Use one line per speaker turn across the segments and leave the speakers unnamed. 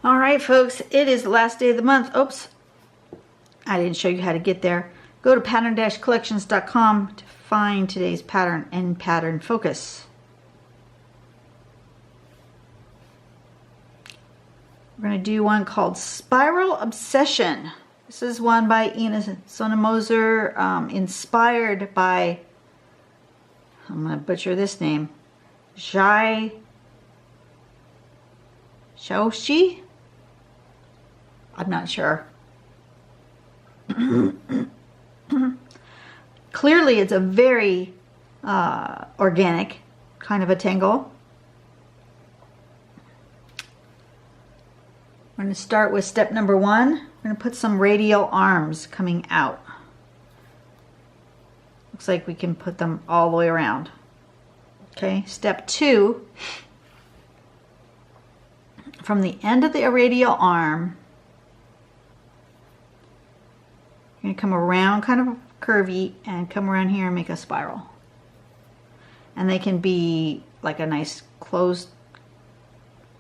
All right, folks, it is the last day of the month. Oops, I didn't show you how to get there. Go to pattern-collections.com to find today's pattern and pattern focus. We're going to do one called Spiral Obsession. This is one by Ina Sonomoser, inspired by, I'm going to butcher this name, Jai Shaoshi? I'm not sure. Clearly it's a very organic kind of a tangle. We're going to start with step number 1. We're going to put some radial arms coming out. Looks like we can put them all the way around. Okay, step 2, from the end of the radial arm, you're going to come around kind of curvy and come around here and make a spiral. And they can be like a nice closed,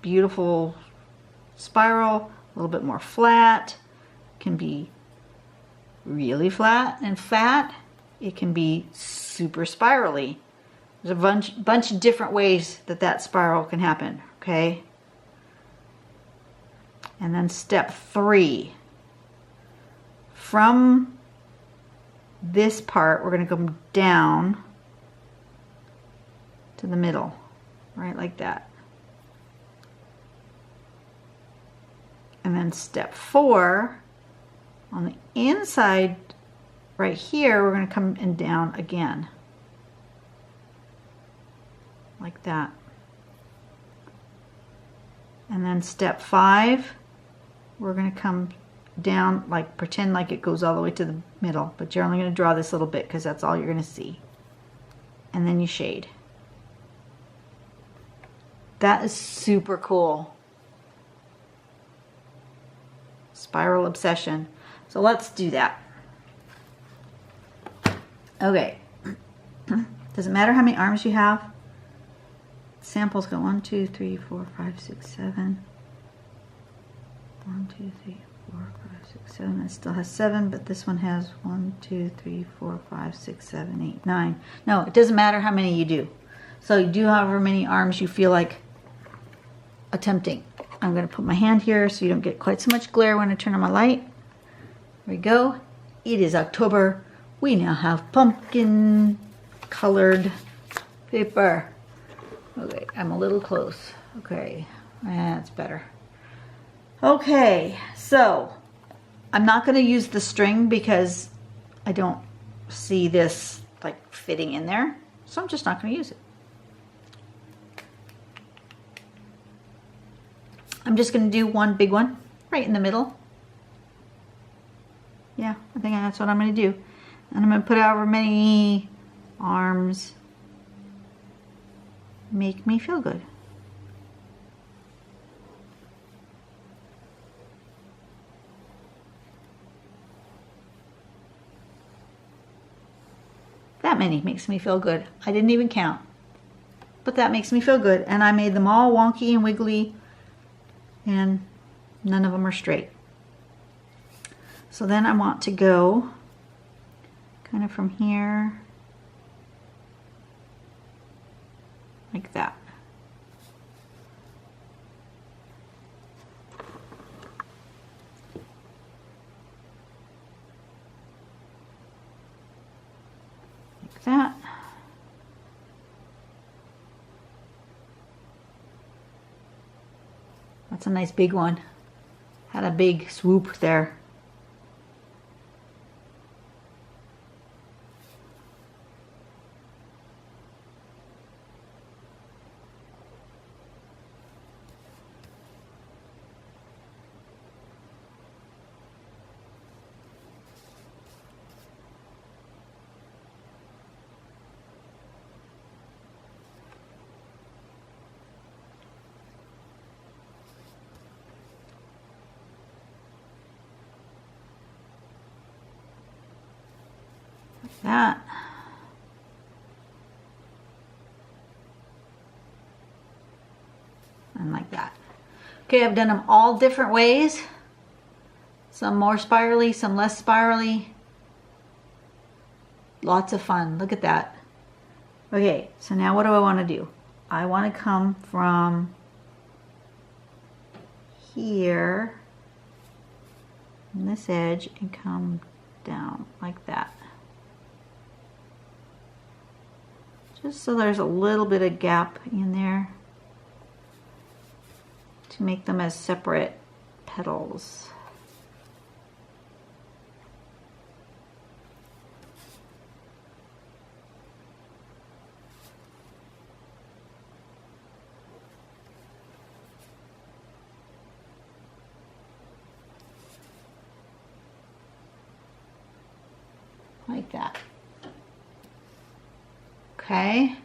beautiful spiral, a little bit more flat. It can be really flat and fat. It can be super spirally. There's a bunch of different ways that that spiral can happen, okay? And then step 3. From this part, we're going to come down to the middle, right like that. And then step 4, on the inside right here, we're going to come and down again, like that. And then step 5, we're going to come down, like pretend like it goes all the way to the middle, but you're only going to draw this little bit because that's all you're going to see. And then you shade. That is super cool. Spiral Obsession. So let's do that. Okay. Doesn't matter how many arms you have. Samples go 1, 2, 3, 4, 5, 6, 7. 1, 2, 3, 4, 5, 6, 7. It still has 7, but this one has 1, 2, 3, 4, 5, 6, 7, 8, 9. No, it doesn't matter how many you do. So you do however many arms you feel like attempting. I'm going to put my hand here so you don't get quite so much glare when I turn on my light. There we go. It is October. We now have pumpkin colored paper. Okay, I'm a little close. Okay, that's better. Okay, so I'm not going to use the string because I don't see this like fitting in there. So I'm just not going to use it. I'm just going to do one big one right in the middle. Yeah, I think that's what I'm going to do. And I'm going to put however many arms make me feel good. That many makes me feel good. I didn't even count. But that makes me feel good. And I made them all wonky and wiggly. And none of them are straight. So then I want to go kind of from here, like that. Like that. That's a nice big one. Had a big swoop there. That. And like that. Okay, I've done them all different ways. Some more spirally, some less spirally. Lots of fun. Look at that. Okay, so now what do I want to do? I want to come from here on this edge and come down like that. Just so there's a little bit of gap in there to make them as separate petals. Like that. Okay,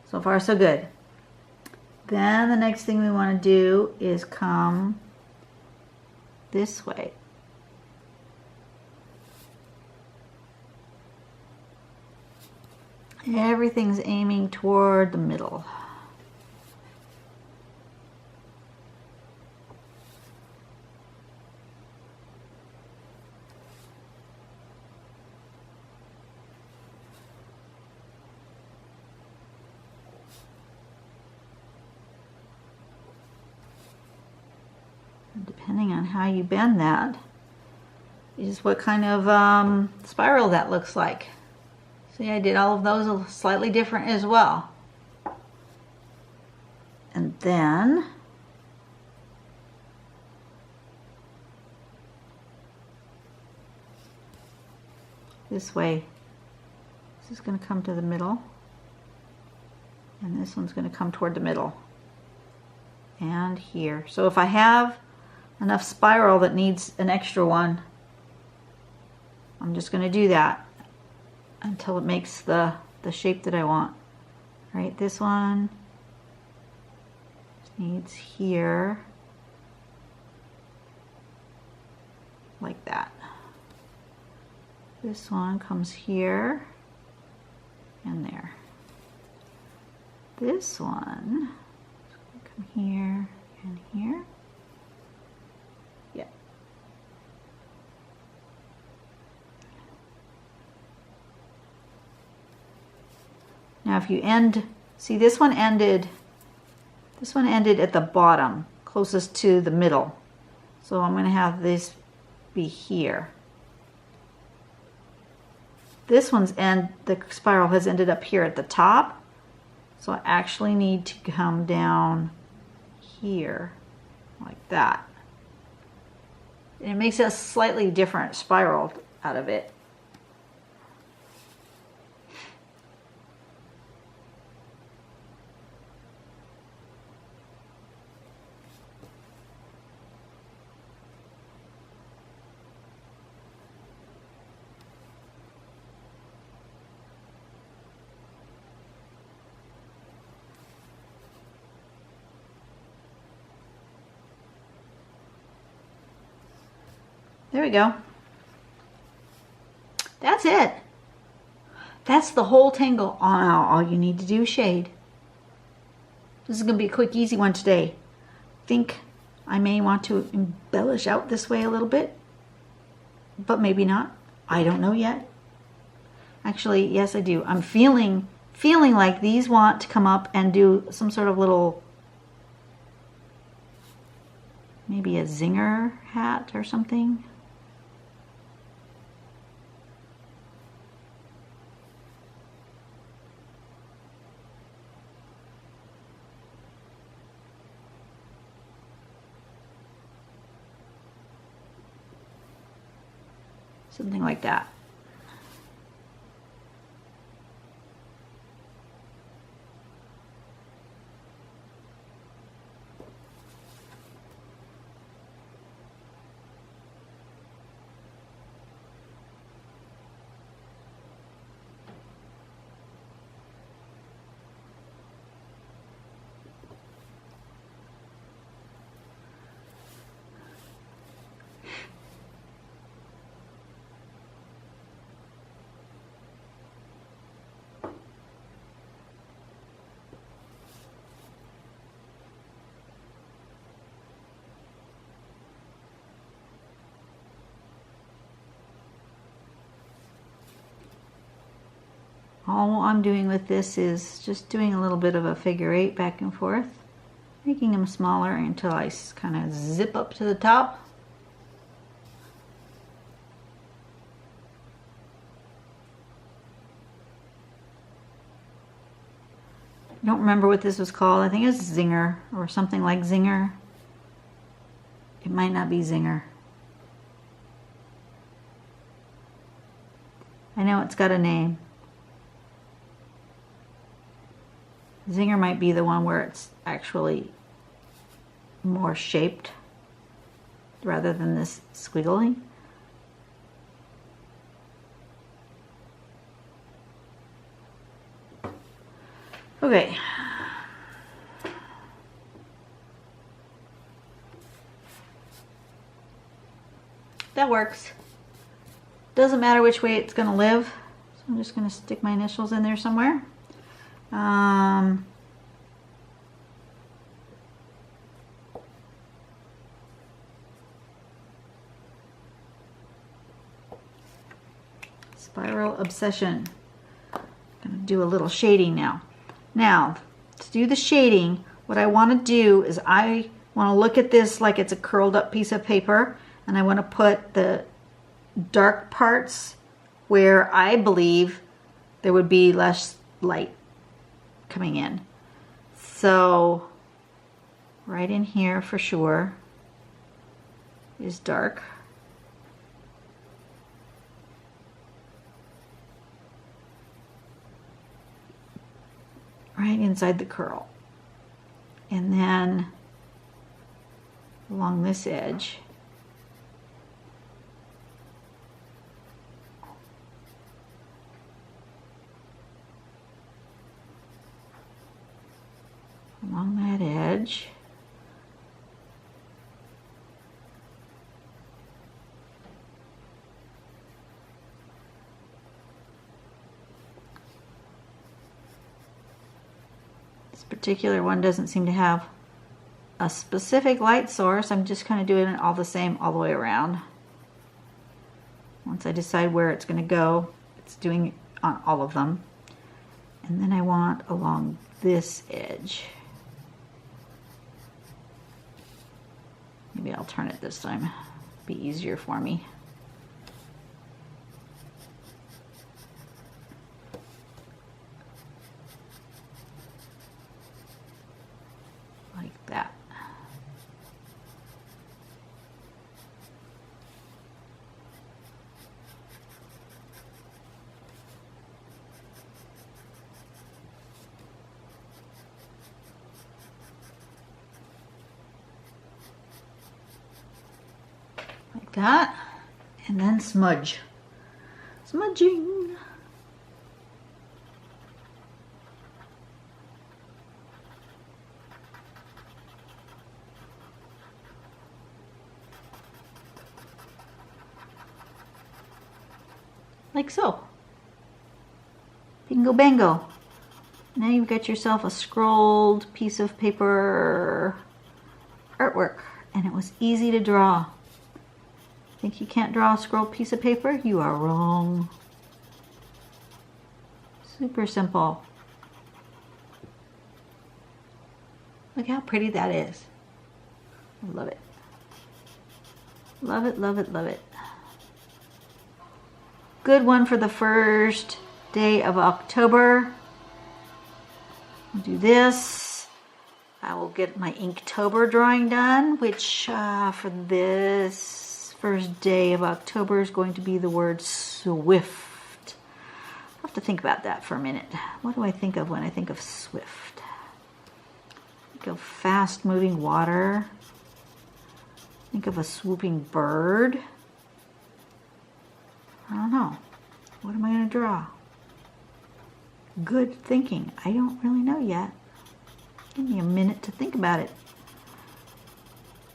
so far so good. Then the next thing we want to do is come this way. Everything's aiming toward the middle. Depending on how you bend that is what kind of spiral that looks like. See, I did all of those slightly different as well. And then this way, this is going to come to the middle, and this one's going to come toward the middle and here. So if I have enough spiral that needs an extra one, I'm just going to do that until it makes the shape that I want. Right, this one needs here, like that. This one comes here and there. This one is going to come here and here. Yeah. Now if you end, see this one ended at the bottom, closest to the middle. So I'm going to have this be here. This one's end, the spiral has ended up here at the top. So I actually need to come down here like that. And it makes a slightly different spiral out of it. There we go. That's it. That's the whole tangle. All you need to do is shade. This is going to be a quick, easy one today. I think I may want to embellish out this way a little bit, but maybe not. I don't know yet. Actually, yes, I do. I'm feeling like these want to come up and do some sort of little, maybe a zinger hat or something. Something like that. all I'm doing with this is just doing a little bit of a figure 8 back and forth, making them smaller until I kind of zip up to the top. I don't remember what this was called. I think it's Zinger or something like Zinger. It might not be Zinger. I know it's got a name. Zinger might be the one where it's actually more shaped rather than this squiggly. Okay. That works. Doesn't matter which way it's going to live. So I'm just going to stick my initials in there somewhere. Spiral Obsession. I'm going to do a little shading now. Now, to do the shading, what I want to do is I want to look at this like it's a curled up piece of paper, and I want to put the dark parts where I believe there would be less light coming in. So right in here for sure is dark. Right inside the curl. And then along this edge, along that edge, this particular one doesn't seem to have a specific light source. I'm just kind of doing it all the same all the way around. Once I decide where it's going to go, it's doing it on all of them. And then I want along this edge. Maybe I'll turn it this time. Be easier for me. Like that. Like that. And then smudge. Smudging. Like so. Bingo bango. Now you've got yourself a scrolled piece of paper artwork, and it was easy to draw. Think you can't draw a scrolled piece of paper? You are wrong. Super simple. Look how pretty that is. I love it. Love it, love it, love it. Good one for the first day of October. I'll do this. I will get my Inktober drawing done, which for this first day of October is going to be the word swift. I'll have to think about that for a minute. What do I think of when I think of swift? Think of fast moving water. Think of a swooping bird. I don't know. What am I going to draw? Good thinking. I don't really know yet. Give me a minute to think about it.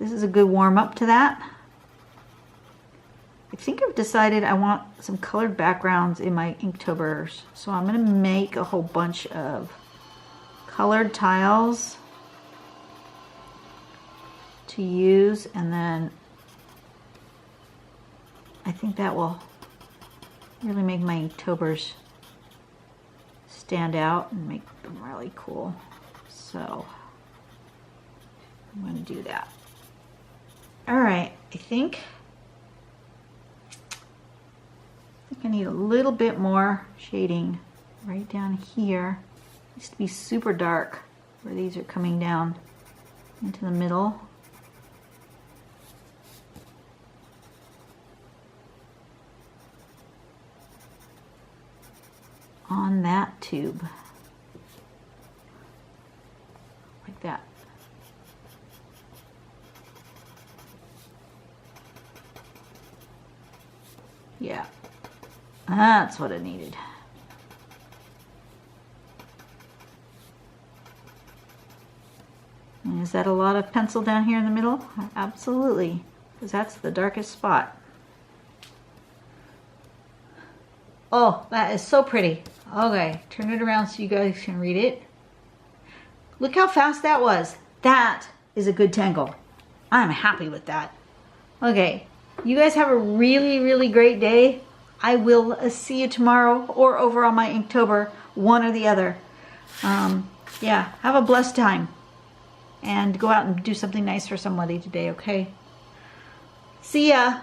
This is a good warm-up to that. I think I've decided I want some colored backgrounds in my Inktober's. So I'm going to make a whole bunch of colored tiles to use, and then I think that will really make my Inktober's stand out and make them really cool. So I'm going to do that. All right, I think I need a little bit more shading right down here. It needs to be super dark where these are coming down into the middle. On that tube. Like that. Yeah. That's what it needed. And is that a lot of pencil down here in the middle? Absolutely, because that's the darkest spot. Oh, that is so pretty. Okay, turn it around so you guys can read it. Look how fast that was. That is a good tangle. I'm happy with that. Okay, you guys have a really, really great day. I will see you tomorrow or over on my Inktober, one or the other. Yeah, have a blessed time. And go out and do something nice for somebody today, okay? See ya.